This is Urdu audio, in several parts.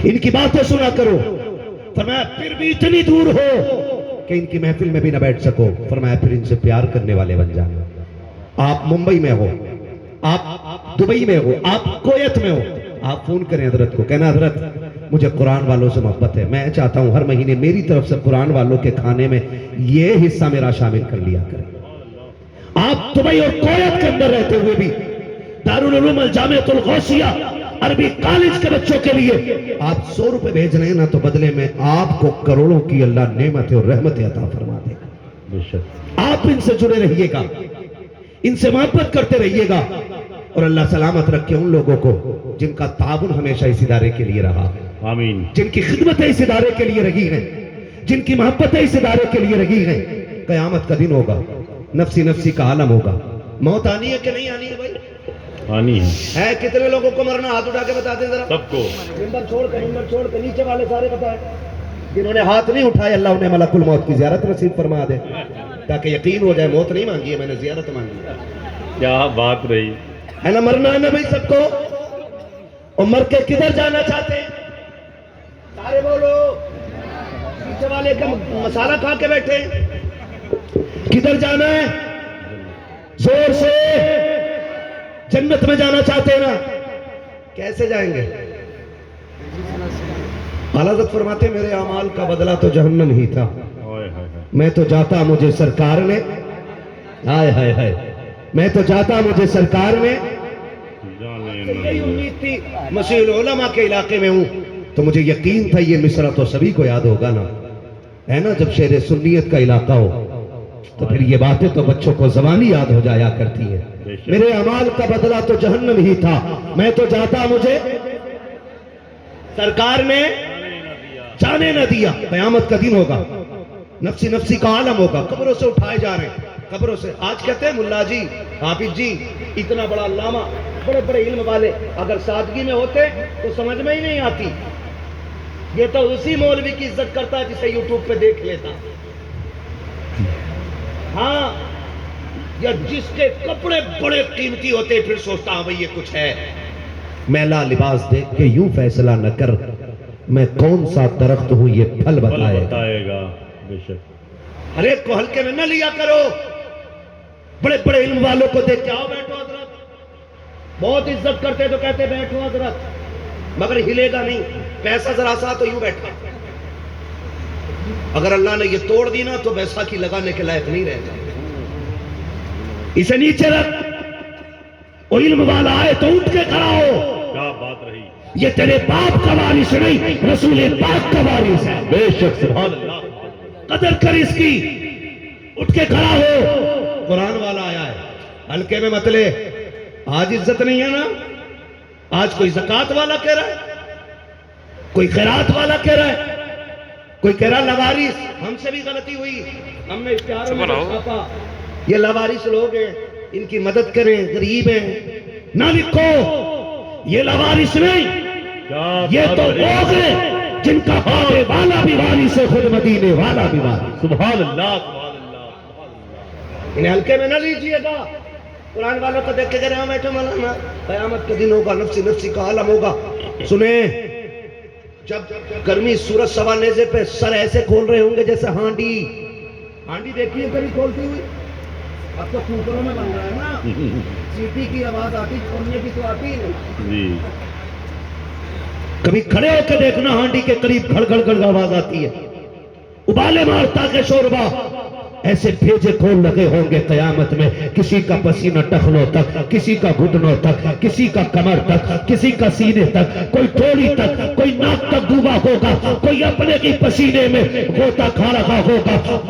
ان کی باتیں سنا کرو. فرمایا پھر بھی اتنی دور ہو کہ ان کی محفل میں بھی نہ بیٹھ سکو. فرمایا پھر ان سے پیار کرنے والے بن جانا. آپ ممبئی میں ہو, آپ دبئی میں ہو, آپ کویت میں ہو, آپ فون کریں حضرت کو, کہنا حضرت مجھے قرآن والوں سے محبت ہے, میں چاہتا ہوں ہر مہینے میری طرف سے قرآن والوں کے کھانے میں یہ حصہ میرا شامل کر لیا کریں. آپ دبئی اور کویت کے اندر رہتے ہوئے بھی دارالعلوم الجامعۃ الغوثیہ عربی کالج کے بچوں کے لیے آپ 100 روپے بھیج رہے ہیں نا, تو بدلے میں آپ کو کروڑوں کی اللہ نعمتیں اور رحمتیں عطا فرما دے گا. آپ ان سے جڑے رہیے گا, ان سے محبت کرتے رہیے گا, اور اللہ سلامت رکھے ان لوگوں کو جن کا تعاون ہمیشہ اس ادارے کے لیے رہا ہے. آمین. جن کی خدمتیں اس ادارے کے لیے رہی ہیں, جن کی محبتیں اس ادارے کے لیے رہی ہیں. قیامت کا دن ہوگا, نفسی نفسی کا عالم ہوگا. موت آنی ہے کہ نہیں آنی ہے بھائی؟ آنی ہے. کتنے لوگوں کو مرنا؟ ہاتھ اٹھا کے بتا دیں ذرا. سب کو. نمبر چھوڑ کے نیچے والے سارے بتائیں. جنہوں نے ہاتھ نہیں اٹھائے اللہ انہیں ملک الموت کی زیارت نصیب فرما دے, تاکہ یقین ہو جائے موت نہیں مانگی ہے, میں نے زیارت مانگی ہے. کیا بات رہی ہے نا, مرنا ہے نا بھائی سب کو. اور مر کے کدھر جانا چاہتے ہیں سارے بولو. پیچھے والے کا مسالہ کھا کے بیٹھے, کدھر جانا ہے؟ زور سے. جنت میں جانا چاہتے ہیں نا, کیسے جائیں گے؟ حضرت فرماتے میرے اعمال کا بدلہ تو جہنم ہی تھا, میں تو جاتا مجھے سرکار نے, ہائے ہائے ہائے, میں تو جاتا مجھے سرکار نے. یہی امید تھی, مسیح العلماء کے علاقے میں ہوں تو مجھے یقین تھا یہ مصرع تو سبھی کو یاد ہوگا نا, ہے نا. جب شہر سنیت کا علاقہ ہو تو پھر یہ باتیں تو بچوں کو زبانی یاد ہو جایا کرتی ہے. میرے اعمال کا بدلہ تو جہنم ہی تھا, میں تو جاتا مجھے سرکار نے جانے نہ دیا. قیامت کا دن ہوگا, نفسی نفسی کا عالم ہوگا, قبروں سے اٹھائے جا رہے ہیں, قبروں سے. آج کہتے ہیں ملا جی, حافظ جی, اتنا بڑا علامہ, بڑے بڑے علم والے, اگر سادگی میں ہوتے تو سمجھ میں ہی نہیں آتی. یہ تو اسی مولوی کی عزت کرتا جسے یوٹیوب پہ دیکھ لیتا, ہاں, یا جس کے کپڑے بڑے قیمتی ہوتے پھر سوچتا ہاں بھئی یہ کچھ ہے. میلا لباس دیکھ کے یوں فیصلہ نہ کر, میں کون سا درخت ہوں یہ پھل بتائے گا. بے شک. ہر ایک کو ہلکے میں نہ لیا کرو. بڑے بڑے علم والوں کو دیکھ کے آؤ بیٹھو حضرت, بہت عزت کرتے تو کہتے بیٹھو حضرت, مگر ہلے گا نہیں. پیسہ ذرا سا تو یوں بیٹھا, اگر اللہ نے یہ توڑ دی نا تو بیساکھی لگانے کے لائق نہیں رہے گا. اسے نیچے رکھ, وہ علم والا آئے تو اٹھ کے کھڑا ہو. کیا بات رہی. یہ تیرے باپ کا وارث نہیں, رسول پاک کا وارث ہے. بے شک. سبحان اللہ. قدر کر اس کی, اٹھ کے کھڑا ہو. قرآن والا آیا ہے, ہلکے میں مت لے. آج عزت نہیں ہے نا, آج کوئی زکوٰۃ والا کہہ رہا ہے, کوئی خیرات والا کہہ رہا ہے, کوئی کہہ رہا لوارث. ہم سے بھی غلطی ہوئی, ہم نے اشتہاروں میں چھاپا یہ لوارث لوگ ہیں, ان کی مدد کریں, غریب ہیں. نہ لکھو یہ لوارث نہیں, یہ تو لوگ ہیں جن کا کعبے والا بھی وارث ہے, خود مدینے والا بھی وارث. سبحان اللہ. سبحان اللہ. انہیں ہلکے میں نہ لیجئے گا. قرآن والوں کو دیکھ کے کہہ رہے ہیں بیٹھے مولانا, قیامت کے دن ہوگا, نفسی نفسی کا عالم ہوگا. سنیں, جب گرمی سورج سوا نیزے پہ سر ایسے کھول رہے ہوں گے جیسے ہانڈی. ہانڈی دیکھیے کبھی کھولتی ہوئی, اب تو کوکروں میں بن رہا ہے نا, سیٹی کی آواز آتی, کھولنے کی تو آتی نہیں. کبھی کھڑے ہو کے دیکھنا, ہانڈی کے قریب گھڑ گھڑ گھڑ آواز آتی ہے, ابالے مارتا کے شوربا. ایسے بھیجے کھول لگے ہوں گے قیامت میں, کسی کا پسینہ ٹخنوں تک, کسی کا گھٹنوں تک, کسی کا کمر تک, کسی کا سینے تک, کوئی ٹوڑی تک, کوئی ناک تک ڈوبا ہوگا, کوئی اپنے کی پسینے میں غوطہ کھا رہا ہوگا.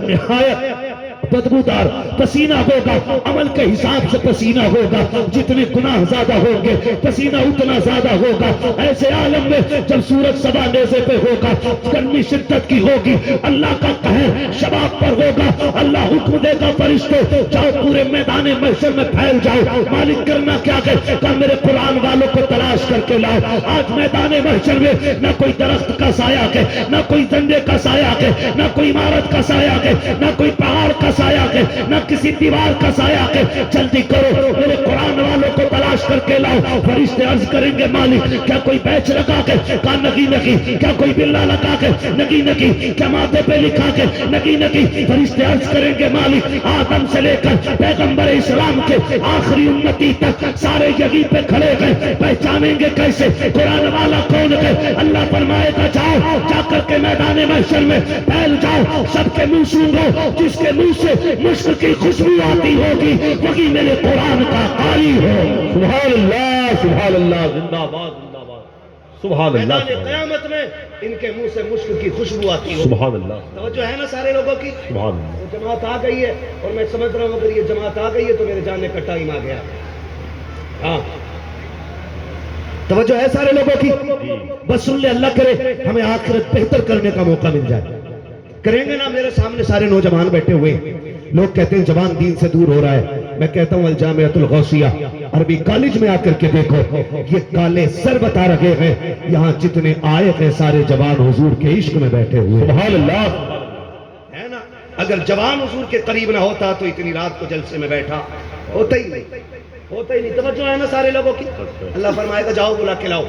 نہایت بدبودار پسینہ ہوگا, عمل کے حساب سے پسینہ ہوگا, جتنے گناہ زیادہ ہوں گے پسینہ اتنا زیادہ ہوگا. ایسے عالم میں جب سورج سوا نیزے پہ ہوگا, گرمی شدت کی ہوگی, اللہ کا قہر شباب پر ہوگا, اللہ حکم دے گا فرشتوں جاؤ پورے میدان محشر میں پھیل جاؤ. مالک کرنا کیا کہ میرے قرآن والوں کو تلاش کر کے لاؤ. آج میدان محشر میں نہ کوئی درخت کا سایہ ہے, نہ کوئی ڈنڈے کا سایہ ہے, نہ کوئی عمارت کا سایہ ہے, نہ کوئی پہاڑ کا سایہ ہے, نہ کسی دیوار کا سایہ ہے. جلدی کرو, میرے قرآن والوں کو تلاش تلاش کر کے لاؤ. فرشتے عرض کریں گے مالک کیا کوئی بیچ لگا کے؟ کہا نہیں. کیا کوئی بلا لگا کے؟ نہیں. کیا ماتھے پہ لکھا کے؟ نہیں. فرشتے عرض کریں گے مالک آدم سے لے کر پیغمبر اسلام کے آخری امتی تک سارے یہیں پہ کھڑے ہیں، پہچانیں گے کیسے قرآن والا کون ہے؟ اللہ فرمائے گا جاؤ، جا کر کے میدان محشر میں پھیل جاؤ، سب کے منہ سونگو، جس کے منہ سے مشک کی خوشبو آتی ہوگی وہی میرے قرآن کا قاری ہو. سبحان اللہ، سبحان اللہ، زندہ باد، زندہ باد، سبحان اللہ. میدان قیامت میں ان کے منہ سے مشک کی خوشبو آتی ہوگی. سبحان اللہ، توجہ ہے نا سارے لوگوں کی؟ سبحان اللہ. وہ جماعت آ گئی ہے اور میں سمجھ رہا ہوں اگر یہ جماعت آ گئی ہے تو میرے جاننے کا ٹائم آ گیا. ہاں توجہ ہے سارے لوگوں کی؟ بس سن لے، اللہ کرے ہمیں آخرت بہتر کرنے کا موقع مل جائے. کریں گے نا؟ میرے سامنے سارے نوجوان بیٹھے ہوئے ہیں. لوگ کہتے ہیں جوان دین سے دور ہو رہا ہے. میں کہتا ہوں الجامعۃ الغوثیہ عربی کالج میں آ کر کے دیکھو، یہ کالے سر بتا رہے ہیں یہاں جتنے آئے ہیں سارے جوان حضور کے عشق میں بیٹھے ہوئے. سبحان اللہ ہے نا؟ اگر جوان حضور کے قریب نہ ہوتا تو اتنی رات کو جلسے میں بیٹھا ہوتا ہی نہیں. توجہ ہے نا سارے لوگوں کی؟ اللہ فرمائے گا جاؤ بلا کے لاؤ،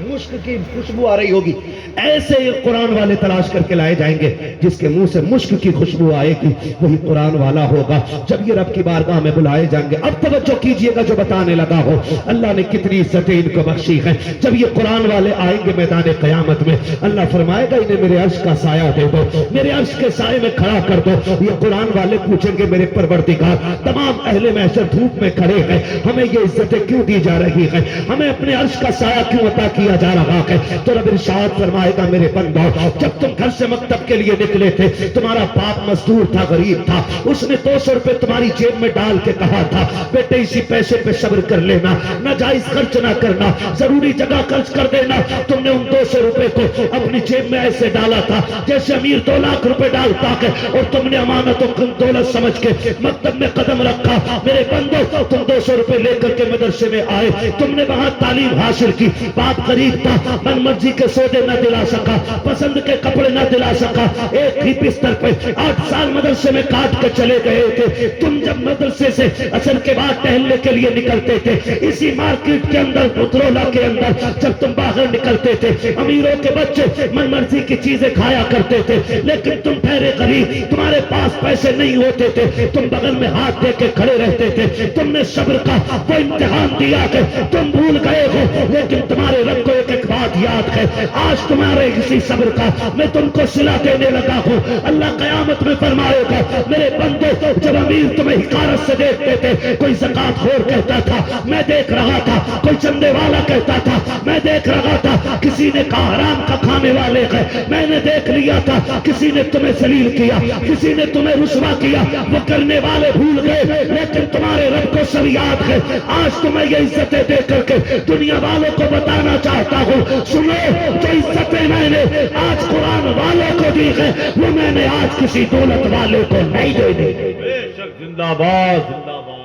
مشک کی خوشبو آ رہی ہوگی. ایسے قرآن والے تلاش کر کے لائے جائیں گے جس کے منہ سے مشک کی خوشبو آئے گی وہی قرآن والا ہوگا. جب یہ رب کی بارگاہ میں بلائے جائیں گے، اب توجہ کیجئے گا جو بتانے لگا ہو، اللہ نے کتنی عزتیں ان کو بخشی ہیں. جب یہ قرآن والے آئیں گے میدان قیامت میں، اللہ فرمائے گا انہیں میرے عرش کا سایہ دے دو، میرے عرش کے سائے میں کھڑا کر دو. یہ قرآن والے پوچھیں گے میرے پروردگار تمام اہل محشر دھوپ میں کھڑے ہیں، ہمیں یہ عزتیں کیوں دی جا رہی ہیں؟ ہمیں اپنے عرش کا سایہ کیوں عطا کیا جا رہا ہے؟ تو رب ارشاد فرمائے گا میرے بندو، جب تم گھر سے مکتب کے لیے نکلے تھے تمہارا باپ مزدور تھا، غریب تھا، اس نے 200 روپے تمہاری جیب میں ڈال کے کہا تھا بیٹے اسی پیسے پہ صبر کر لینا، ناجائز خرچ نہ کرنا، ضروری جگہ خرچ کر دینا. تم نے ان 200 روپے کو اپنی جیب میں ایسے ڈالا تھا جیسے امیر 2 لاکھ روپے ڈالتا ہے، اور تم نے امانت و دولت سمجھ کے مکتب میں قدم رکھا. میرے بندو تم 200 روپے لے کر کے مدرسے میں آئے، تم نے وہاں تعلیم حاصل کی، باپ غریب تھا، من مرضی کے سودے نہ دلا سکا، پسند کے کپڑے نہ دلا سکا، ایک ہی بستر پہ 8 سال مدرسے میں کاٹ کے چلے گئے تھے. تم جب مدرسے سے اثر کے بعد ٹہلنے کے لیے نکلتے تھے، اسی مارکیٹ کے اندر اترولا کے اندر جب تم باہر نکلتے تھے، امیروں کے بچے من مرضی کی چیزیں کھایا کرتے تھے، لیکن تم ٹھہرے غریب، تمہارے پاس پیسے نہیں ہوتے تھے، تم بغل میں ہاتھ دے کے کھڑے رہتے تھے. تم نے صبر کا وہ امتحان دیا کہ تم بھول گئے ہو، لیکن تمہارے رب کو ایک بات یاد ہے، آج تمہارے اسی صبر کا میں تم کو صلہ دینے لگا ہوں. اللہ قیامت میں فرمائے گا میرے بندے جب امیر تمہیں حقارت سے دیکھتے تھے، کوئی زکات خور کہتا تھا میں دیکھ رہا تھا، کوئی چندے والا کہتا تھا میں دیکھ رہا تھا، کسی نے کہا حرام کا کھانے والے ہیں میں نے دیکھ لیا تھا، کسی نے تمہیں ذلیل کیا، کسی نے تمہیں رسوا کیا، وہ کرنے والے بھول گئے، لیکن تمہارے رب کو سب یاد ہے. آج تمہیں یہ عزتیں دے کر کے دنیا والوں کو بتانا چاہتا ہوں، سنو جو عزتیں میں نے آج قرآن والوں کو دی ہے وہ میں نے آج کسی دولت والے کو نہیں دے دی. بے شک، زندہ باد، زندہ باد.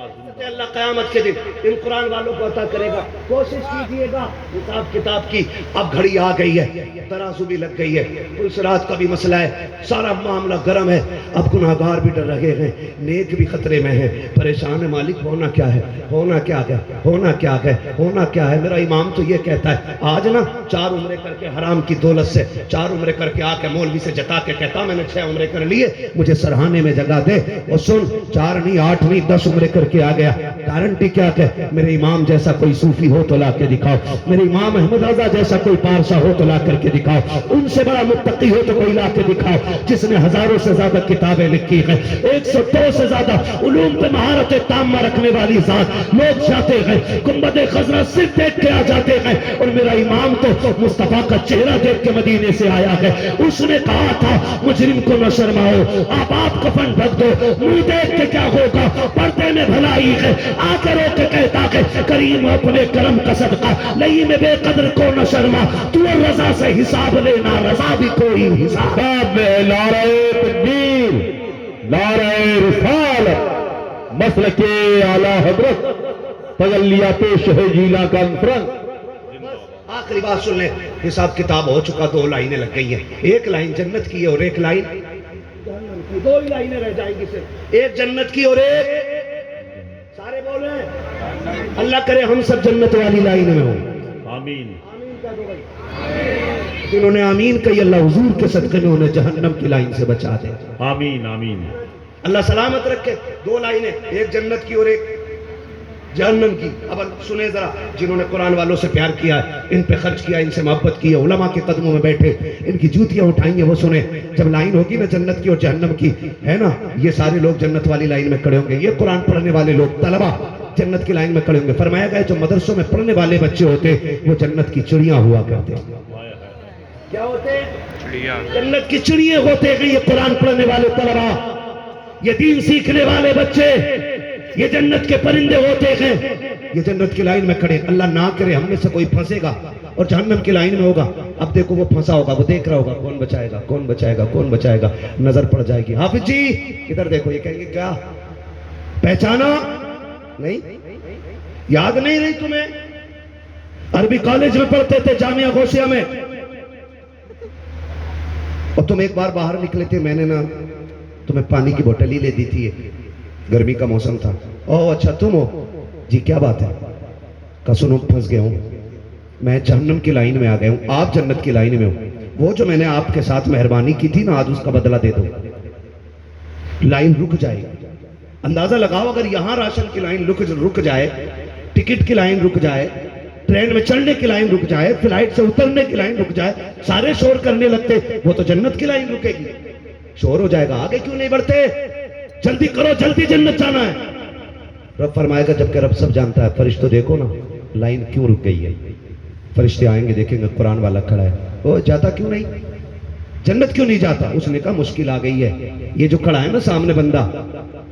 اللہ قیامت کے دن ان قرآن والوں کو عطا کرے گا. کوشش کیجئے گا حساب کتاب کی. اب گھڑی آ گئی ہے، ترازو بھی لگ گئی ہے، پولیس رات کا بھی مسئلہ ہے، سارا معاملہ گرم ہے. اب گناہگار بھی ڈر رہے ہیں، نیک بھی خطرے میں ہیں، پریشان ہے مالک ہونا کیا ہے، ہونا کیا ہے، ہونا کیا ہے، ہونا کیا ہے. میرا امام تو یہ کہتا ہے آج نا 4 عمرے کر کے حرام کی دولت سے 4 عمرے کر کے آ کے مولوی سے جتا کے کہتا میں نے 6 عمرے کر لیے، مجھے سرحانے میں جگہ دے. اور سن 4 نہیں 8 نہیں 10 عمرے کر کے آ گیا. گارنٹی کیا کہ میرے امام جیسا کوئی صوفی ہو تو لا کے دکھاؤ، میرے امام احمد رضا جیسا کوئی پارسا ہو تو لا کر کے دکھاؤ، ان سے بڑا متقی ہو تو کوئی لا کے دکھاؤ جس نے ہزاروں سے زیادہ کتابیں لکھی ہیں، 102 سے زیادہ علوم پہ مہارت تامہ رکھنے والی ذات. لوگ جاتے ہیں گنبد خضرا صرف دیکھ کے آ جاتے ہیں، اور میرا امام تو مصطفیٰ کا چہرہ دیکھ کے مدینے سے آیا ہے. اس نے کہا تھا مجرم کو نہ شرماؤ، آپ کفن ڈھک دو، منہ دیکھ کے کیا ہوگا، پردے میں بھلائی ہے. آ کے رو کے کہتا کہ کریم اپنے کرم کا صدقہ لئی میں بے قدر کو نہ شرما، تو رضا سے حساب لینا، رضا بھی کوئی حساب. نعرہ تکبیر، نعرہ رسالت، مسلک اعلی حضرت تجلیات شہ جیلان کانفرنس. آخری بات سن لیں، حساب کتاب ہو چکا، 2 لائنیں لگ گئی ہیں. ایک لائن جنت کی ہے اور ایک لائن جہنم کی. 2 لائنیں رہ جائیں گی صرف، ایک جنت کی اور ایک سارے بول رہے ہیں اللہ کرے ہم سب جنت والی لائن میں ہوں. آمین. جنہوں نے آمین کہی اللہ حضور کے صدقے میں انہیں جہنم کی لائن سے بچا دے. آمین. آمین. اللہ سلامت رکھے. دو لائنیں، ایک جنت کی اور ایک جہنم کی. اب سنیں ذرا، جنہوں نے قرآن والوں سے پیار کیا، ان پہ خرچ کیا، ان سے محبت کی، علماء کے قدموں میں بیٹھے، ان کی جوتیاں اٹھائیں گے، وہ سنیں. جب لائن ہوگی نا جنت کی اور جہنم کی، ہے نا، یہ سارے لوگ جنت والی لائن میں کھڑے ہوں گے. یہ قرآن پڑھنے والے لوگ، طلبہ جنت کی لائن میں کھڑے ہوں گے. فرمایا گیا جو مدرسوں میں پڑھنے والے بچے ہوتے وہ جنت کی چڑیاں ہوا کرتے. کیا ہوتے؟ جنت کی چڑیے ہوتے ہیں یہ قرآن پڑھنے والے طلبہ، یہ دین سیکھنے والے بچے، یہ جنت کے پرندے ہوتے ہیں. یہ جنت کی لائن میں کھڑے. اللہ نہ کرے ہم میں سے کوئی پھنسے گا اور جہنم کی لائن میں ہوگا. اب دیکھو وہ پھنسا ہوگا، وہ دیکھ رہا ہوگا کون بچائے گا، کون بچائے گا، کون بچائے گا. نظر پڑ جائے گی. حافظ جی ادھر دیکھو. یہ کہیں گے کیا پہچانا نہیں؟ یاد نہیں رہی تمہیں؟ عربی کالج میں پڑھتے تھے، جامعہ غوثیہ میں، اور تم ایک بار باہر نکلے تھے، میں نے نا تمہیں پانی کی بوتل ہی لے دی تھی. گرمی کا موسم تھا. اوہ اچھا تم ہو جی، کیا بات ہے؟ کہا سنو پھنس گیا ہوں، میں جہنم کی لائن میں آ گیا ہوں، آپ جنت کی لائن میں ہوں. وہ جو میں نے آپ کے ساتھ مہربانی کی تھی نا، آج اس کا بدلہ دے دو. لائن رک جائے گی. اندازہ لگاؤ اگر یہاں راشن کی لائن رک جائے، ٹکٹ کی لائن رک جائے، ٹرین میں چڑھنے کی لائن رک جائے، فلائٹ سے اترنے کی لائن رک جائے، سارے شور کرنے لگتے، وہ تو جنت کی لائن رکے گی. شور ہو جائے گا، آگے کیوں نہیں بڑھتے؟ جلدی کرو، جلدی جنت جانا ہے. رب فرمائے گا جب کہ رب سب جانتا ہے، فرشتوں دیکھو نا لائن کیوں رک گئی ہے. فرشتے آئیں گے، دیکھیں گے قرآن والا کھڑا ہے. وہ جاتا کیوں نہیں؟ جنت کیوں نہیں جاتا؟ اس نے کہا مشکل آ گئی ہے. یہ جو کھڑا ہے نا سامنے بندہ،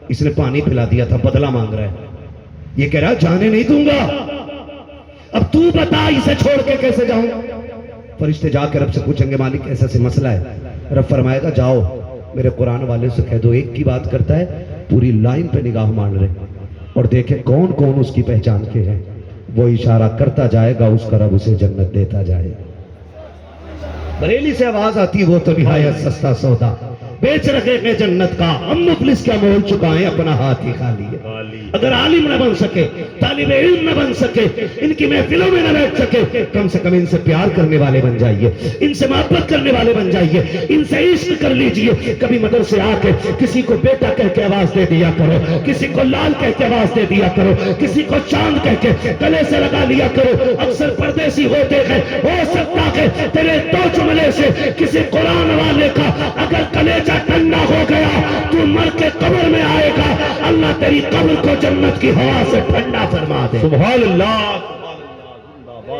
اس نے پانی پلا دیا تھا، بدلہ مانگ رہا ہے. یہ کہہ رہا جانے نہیں دوں گا. اب تو بتا اسے چھوڑ کے کیسے جاؤں؟ فرشتے جا کے رب سے پوچھیں گے مالک ایسا سے مسئلہ ہے. رب فرمائے گا جاؤ میرے قرآن والے سے کہہ دو ایک کی بات کرتا ہے، پوری لائن پہ نگاہ مان رہے اور دیکھیں کون کون اس کی پہچان کے ہیں. وہ اشارہ کرتا جائے گا، اس کا رب اسے جنت دیتا جائے گا. بریلی سے آواز آتی وہ تو نہایت سستا سودا، بیچ رکھے ہیں جنت کا، ہم مفلس کیا مول چکائیں اپنا ہاتھ ہی خالی ہے. اگر عالم نہ بن سکے، طالب علم نہ بن سکے، ان کی محفلوں میں نہ بیٹھ سکے، کم سے کم ان سے پیار کرنے والے بن جائیے، ان سے محبت کرنے والے بن جائیے، ان سے عشق کر لیجئے. کبھی مدرسے آ کے کسی کو بیٹا کہہ کے آواز دے دیا کرو، کسی کو لال کہہ کے آواز دے دیا کرو، کسی کو چاند کہہ کے گلے سے لگا لیا کرو. اکثر پردیسی ہوتے ہیں، ہو سکتا ہے تیرے دو جملے سے کسی قرآن والے کا اگر کلیجہ ٹھنڈا ہو گیا تو مر کے قبر میں آئے گا، اللہ تیری قبر کو جنت کی ہوا سے ٹھنڈا فرما دے. سبحان اللہ.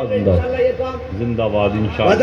زندہ باد، زندہ باد انشاءاللہ.